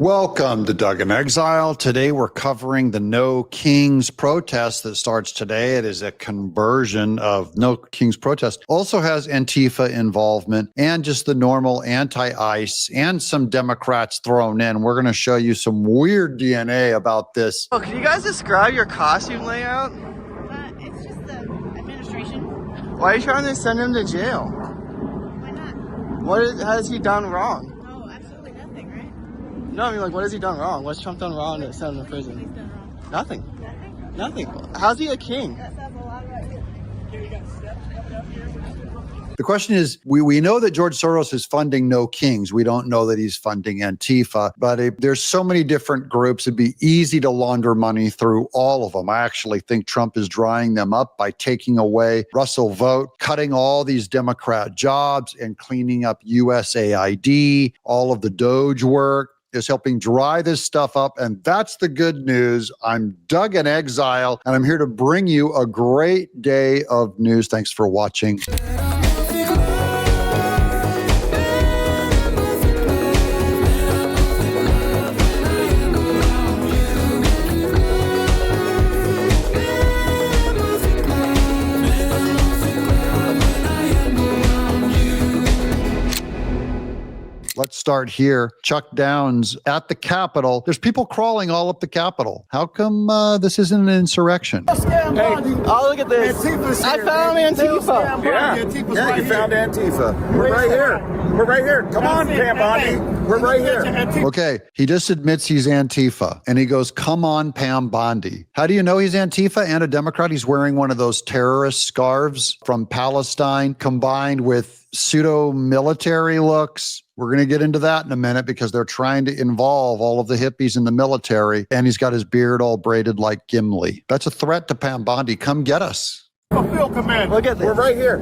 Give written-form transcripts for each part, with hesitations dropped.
Welcome to Doug in Exile. Today we're covering the No Kings protest that starts today. It is a conversion of No Kings protest. Also has Antifa involvement and just the normal anti-ICE and some Democrats thrown in. We're going to show you some weird DNA about this. Oh, can you guys describe your costume layout? It's just the administration. Why are you trying to send him to jail? Why not? What has he done wrong? Oh, absolutely nothing, right? No, I mean, like, what has he done wrong? What's Trump done wrong to send him to He's prison? done wrong. Nothing. Nothing? Nothing. How's he a king? That sounds a lot about you. The question is, we know that George Soros is funding No Kings. We don't know that he's funding Antifa, but there's so many different groups. It'd be easy to launder money through all of them. I actually think Trump is drying them up by taking away Russell Vote, cutting all these Democrat jobs and cleaning up USAID, all of the Doge work is helping dry this stuff up. And that's the good news. I'm Doug in Exile, and I'm here to bring you a great day of news. Thanks for watching. Let's start here. Chuck Downs at the Capitol. There's people crawling all up the Capitol. How come this isn't an insurrection? Hey, oh, look at this. Antifa's I here, found man. Antifa. Yeah, you found Antifa. We're right here. We're right here. Come on, Pam Bondi. We're right here. Okay, he just admits he's Antifa, and he goes, come on, Pam Bondi. How do you know he's Antifa and a Democrat? He's wearing one of those terrorist scarves from Palestine combined with pseudo-military looks. We're going to get into that in a minute because they're trying to involve all of the hippies in the military, and he's got his beard all braided like Gimli. That's a threat to Pam Bondi. Come get us. Field command. Look at this. We're right here.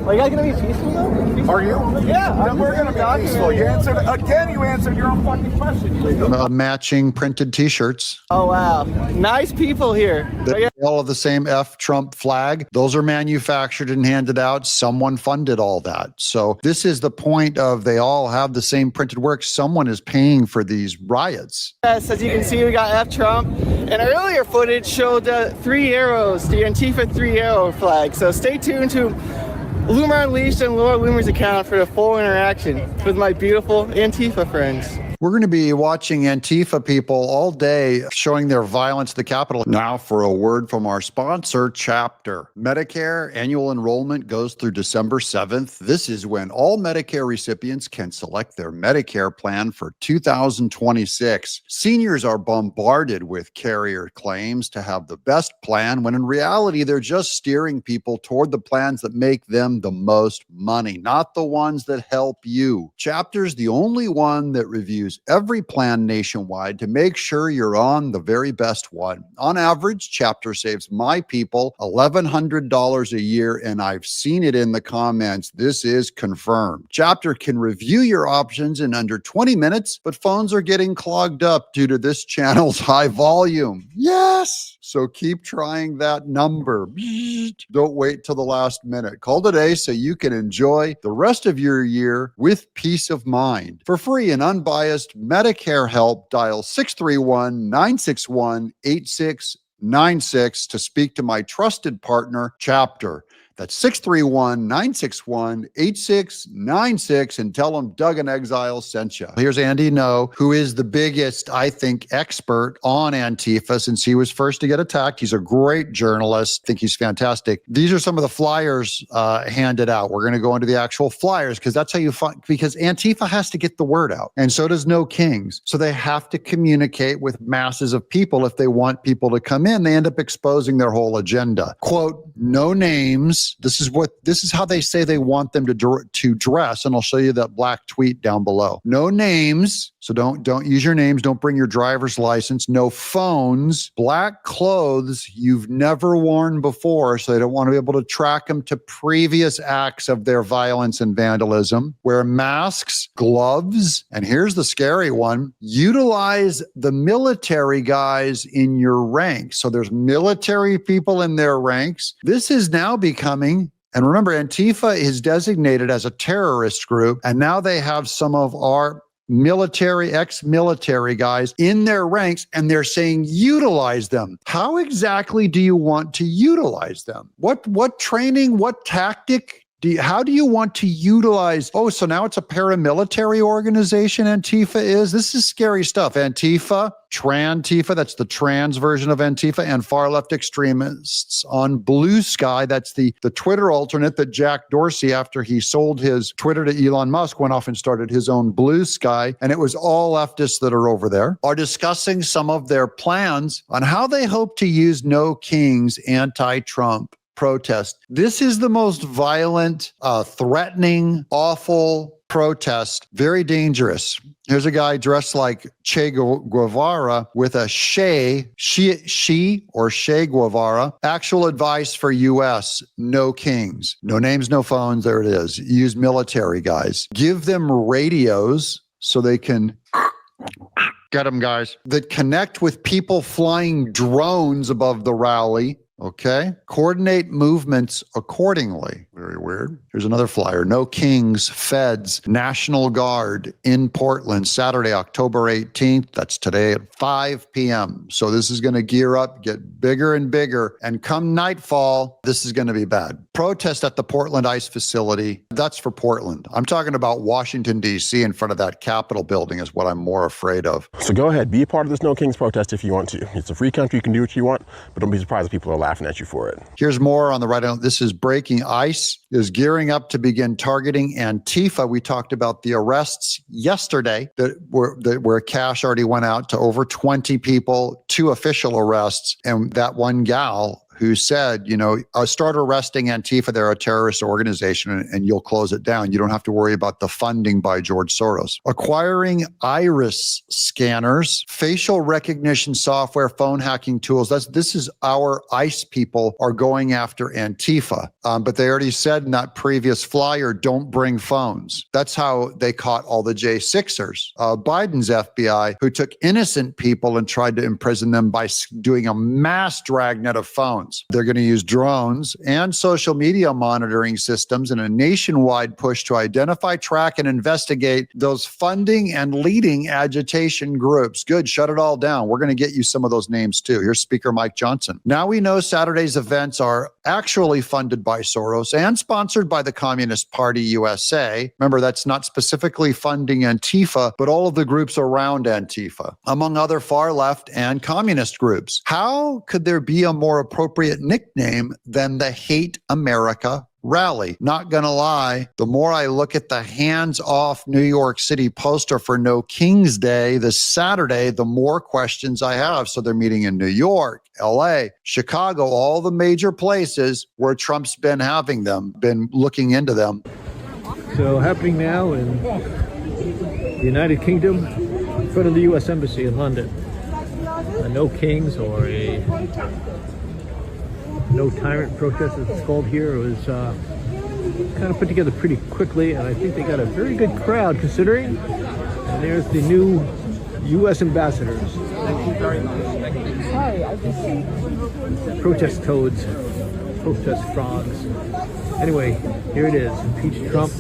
Are you guys going to be peaceful, though? Are you? Yeah. Then we're going to be peaceful. You answered, again, you answered your own fucking question. Matching printed T-shirts. Oh, wow. Nice people here. They all have the same F Trump flag. Those are manufactured and handed out. Someone funded all that. So this is the point of they all have the same printed work. Someone is paying for these riots. Yes, as you can see, we got F Trump. And earlier footage showed the 3 arrows, the Antifa 3 arrow flag. So stay tuned to Loomer Unleashed and Laura Loomer's account for the full interaction with my beautiful Antifa friends. We're going to be watching Antifa people all day showing their violence at the Capitol. Now for a word from our sponsor, Chapter. Medicare annual enrollment goes through December 7th. This is when all Medicare recipients can select their Medicare plan for 2026. Seniors are bombarded with carrier claims to have the best plan, when in reality, they're just steering people toward the plans that make them the most money, not the ones that help you. Chapter's the only one that reviews every plan nationwide to make sure you're on the very best one. On average, Chapter saves my people $1,100 a year, and I've seen it in the comments. This is confirmed. Chapter can review your options in under 20 minutes, but phones are getting clogged up due to this channel's high volume. Yes! So keep trying that number. Don't wait till the last minute. Call today so you can enjoy the rest of your year with peace of mind. For free and unbiased Medicare help, dial 631-961-8696 to speak to my trusted partner, Chapter. That's 631-961-8696, and tell them Doug in Exile sent you. Here's Andy No, who is the biggest, I think, expert on Antifa since he was first to get attacked. He's a great journalist. I think he's fantastic. These are some of the flyers handed out. We're going to go into the actual flyers because that's how you find, because Antifa has to get the word out, and so does No Kings. So they have to communicate with masses of people if they want people to come in. They end up exposing their whole agenda. Quote, no names. This is how they say they want them to dress, and I'll show you that black tweet down below. No names, so don't use your names. Don't bring your driver's license. No phones. Black clothes you've never worn before, so they don't want to be able to track them to previous acts of their violence and vandalism. Wear masks, gloves, and here's the scary one: utilize the military guys in your ranks. So there's military people in their ranks. This is now becoming, and remember, Antifa is designated as a terrorist group, and now they have some of our military, ex-military guys in their ranks, and they're saying utilize them. How exactly do you want to utilize them? What training, what tactic? How do you want to utilize? Oh, so now it's a paramilitary organization, Antifa is? This is scary stuff. Antifa, Trantifa, that's the trans version of Antifa, and far left extremists on Blue Sky. That's the Twitter alternate that Jack Dorsey, after he sold his Twitter to Elon Musk, went off and started his own Blue Sky. And it was all leftists that are over there, are discussing some of their plans on how they hope to use No Kings anti-Trump protest. This is the most violent, threatening, awful protest, very dangerous. Here's a guy dressed like Che Guevara with a she or Che Guevara. Actual advice for U.S. No kings, no names, no phones. There it is. Use military guys. Give them radios so they can get them, guys, that connect with people flying drones above the rally. Okay. Coordinate movements accordingly. Very weird. Here's another flyer. No Kings, Feds, National Guard in Portland, Saturday, October 18th. That's today at 5 p.m. So this is going to gear up, get bigger and bigger. And come nightfall, this is going to be bad. Protest at the Portland ICE facility. That's for Portland. I'm talking about Washington, D.C. in front of that Capitol building is what I'm more afraid of. So go ahead. Be a part of this No Kings protest if you want to. It's a free country. You can do what you want, but don't be surprised if people are laughing at you for it. Here's more on the right. This is breaking. ICE is gearing up to begin targeting Antifa. We talked about the arrests yesterday where cash already went out to over 20 people, 2 official arrests, and that one gal who said, start arresting Antifa. They're a terrorist organization and you'll close it down. You don't have to worry about the funding by George Soros. Acquiring iris scanners, facial recognition software, phone hacking tools. This is our ICE people are going after Antifa. But they already said in that previous flyer, don't bring phones. That's how they caught all the J6ers. Biden's FBI, who took innocent people and tried to imprison them by doing a mass dragnet of phones. They're going to use drones and social media monitoring systems in a nationwide push to identify, track, and investigate those funding and leading agitation groups. Good, shut it all down. We're going to get you some of those names too. Here's Speaker Mike Johnson. Now we know Saturday's events are actually funded by Soros and sponsored by the Communist Party USA. Remember, that's not specifically funding Antifa, but all of the groups around Antifa, among other far left and communist groups. How could there be a more appropriate nickname than the Hate America Rally? Not gonna lie, the more I look at the hands-off New York City poster for No Kings Day this Saturday, the more questions I have. So they're meeting in New York, LA, Chicago, all the major places where Trump's been having them, been looking into them. So happening now in the United Kingdom, in front of the U.S. Embassy in London. A No Kings or a No Tyrant protest, as it's called here, was kind of put together pretty quickly, and I think they got a very good crowd considering. And there's the new U.S. ambassadors. Thank you very much. Hi, protest toads, protest frogs. Anyway, here it is. Impeach Trump.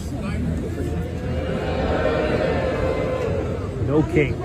No Kings.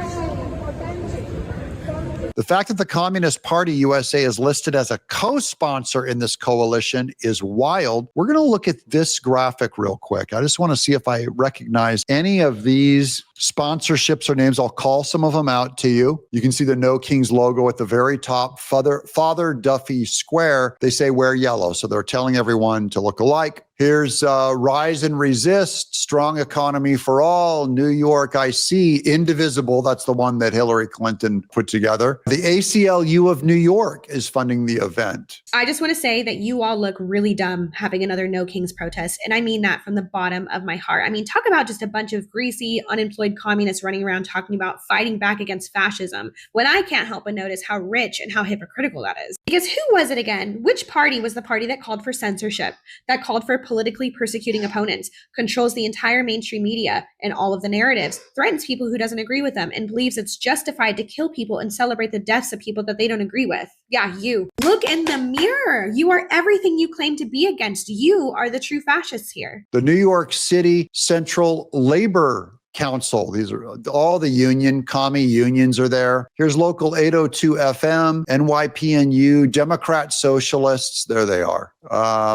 The fact that the Communist Party USA is listed as a co-sponsor in this coalition is wild. We're going to look at this graphic real quick. I just want to see if I recognize any of these sponsorships or names. I'll call some of them out to you. You can see the No Kings logo at the very top, Father Duffy Square. They say wear yellow, so they're telling everyone to look alike. Here's Rise and Resist, Strong Economy for All, New York IC, Indivisible. That's the one that Hillary Clinton put together. The ACLU of New York is funding the event. I just want to say that you all look really dumb having another No Kings protest. And I mean that from the bottom of my heart. I mean, talk about just a bunch of greasy, unemployed communists running around talking about fighting back against fascism, when I can't help but notice how rich and how hypocritical that is. Because who was it again? Which party was the party that called for censorship, that called for politically persecuting opponents, controls the entire mainstream media and all of the narratives, threatens people who doesn't agree with them, and believes it's justified to kill people and celebrate the deaths of people that they don't agree with? Yeah, you. Look in the mirror. You are everything you claim to be against. You are the true fascists here. The New York City Central Labor Council. These are all the commie unions are there. Here's local 802 FM, NYPNU, Democrat Socialists. There they are.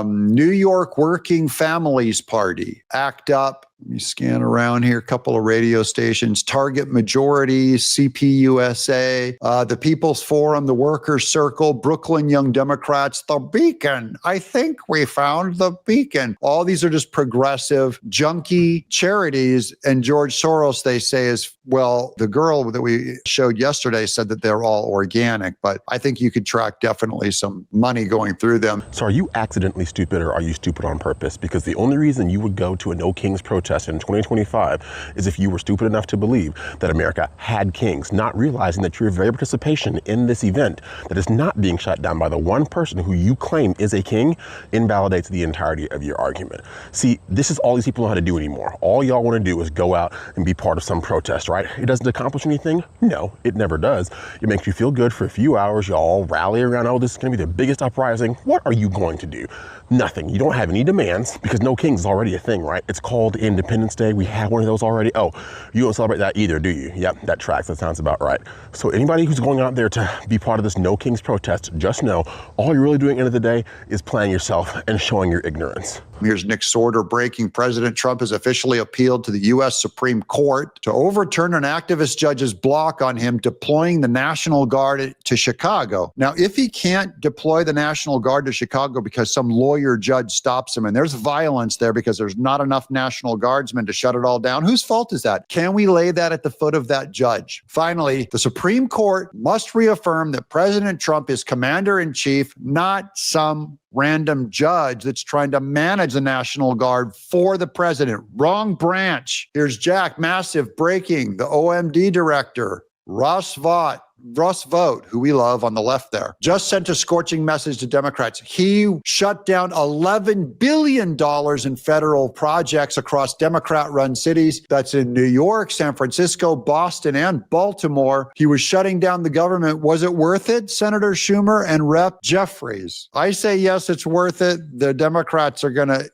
New York Working Families Party, ACT UP. Let me scan around here. A couple of radio stations. Target Majority, CPUSA, the People's Forum, the Workers' Circle, Brooklyn Young Democrats, the Beacon. I think we found the Beacon. All these are just progressive, junky charities. And George Soros, they say, is, well, the girl that we showed yesterday said that they're all organic, but I think you could track definitely some money going through them. So are you accidentally stupid, or are you stupid on purpose? Because the only reason you would go to a No Kings protest in 2025 is if you were stupid enough to believe that America had kings, not realizing that your very participation in this event that is not being shut down by the one person who you claim is a king invalidates the entirety of your argument. See, this is all these people know how to do anymore. All y'all want to do is go out and be part of some protest, right? It doesn't accomplish anything? No, it never does. It makes you feel good for a few hours. Y'all rally around, oh, this is going to be the biggest uprising. What are you going to do? Nothing. You don't have any demands because no kings is already a thing, right? It's called Independence Day. We have one of those already. Oh, you don't celebrate that either, do you? Yep, that tracks. That sounds about right. So anybody who's going out there to be part of this No Kings protest, just know all you're really doing at the end of the day is playing yourself and showing your ignorance. Here's Nick Sorter breaking. President Trump has officially appealed to the U.S. Supreme Court to overturn an activist judge's block on him deploying the National Guard to Chicago. Now, if he can't deploy the National Guard to Chicago because some lawyer judge stops him, and there's violence there because there's not enough National Guardsmen to shut it all down, whose fault is that? Can we lay that at the foot of that judge? Finally, the Supreme Court must reaffirm that President Trump is commander-in-chief, not some random judge that's trying to manage the National Guard for the president. Wrong branch. Here's Jack, massive breaking. The OMD director, Russ Vought, who we love on the left there, just sent a scorching message to Democrats. He shut down $11 billion in federal projects across Democrat-run cities. That's in New York, San Francisco, Boston, and Baltimore. He was shutting down the government. Was it worth it, Senator Schumer and Rep. Jeffries? I say yes, it's worth it. The Democrats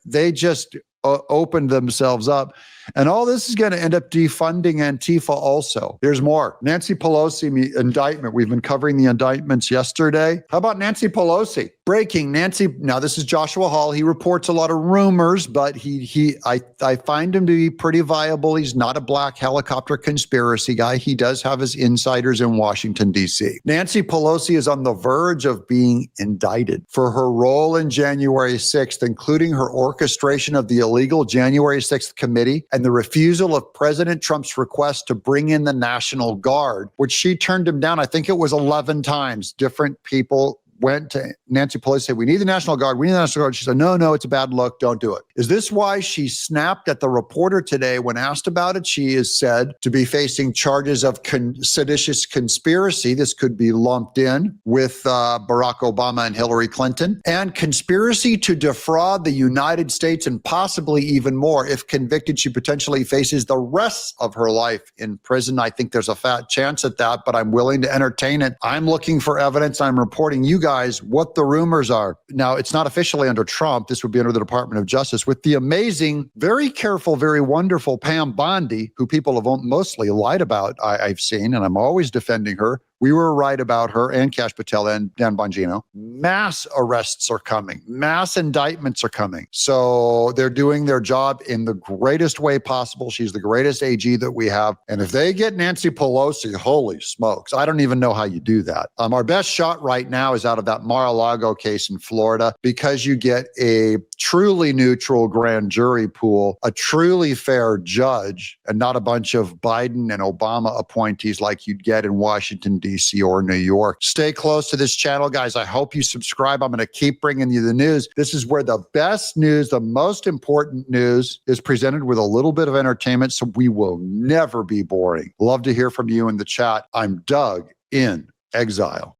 they just opened themselves up. And all this is going to end up defunding Antifa also. There's more. Nancy Pelosi indictment. We've been covering the indictments yesterday. How about Nancy Pelosi? Breaking. Now this is Joshua Hall. He reports a lot of rumors, but I find him to be pretty viable. He's not a black helicopter conspiracy guy. He does have his insiders in Washington, D.C. Nancy Pelosi is on the verge of being indicted for her role in January 6th, including her orchestration of the illegal January 6th committee and the refusal of President Trump's request to bring in the National Guard, which she turned him down. I think it was 11 times. Different people went to Nancy Pelosi, said, we need the National Guard. We need the National Guard. She said, no, it's a bad look. Don't do it. Is this why she snapped at the reporter today when asked about it? She is said to be facing charges of seditious conspiracy. This could be lumped in with Barack Obama and Hillary Clinton, and conspiracy to defraud the United States, and possibly even more. If convicted, she potentially faces the rest of her life in prison. I think there's a fat chance at that, but I'm willing to entertain it. I'm looking for evidence. I'm reporting you guys what the rumors are. Now, it's not officially under Trump. This would be under the Department of Justice with the amazing, very careful, very wonderful Pam Bondi, who people have mostly lied about, I've seen, and I'm always defending her. We were right about her and Kash Patel and Dan Bongino. Mass arrests are coming. Mass indictments are coming. So they're doing their job in the greatest way possible. She's the greatest AG that we have. And if they get Nancy Pelosi, holy smokes, I don't even know how you do that. Our best shot right now is out of that Mar-a-Lago case in Florida, because you get a truly neutral grand jury pool, a truly fair judge, and not a bunch of Biden and Obama appointees like you'd get in Washington, D.C. or New York. Stay close to this channel, guys. I hope you subscribe. I'm going to keep bringing you the news. This is where the best news, the most important news, is presented with a little bit of entertainment, so we will never be boring. Love to hear from you in the chat. I'm Doug in Exile.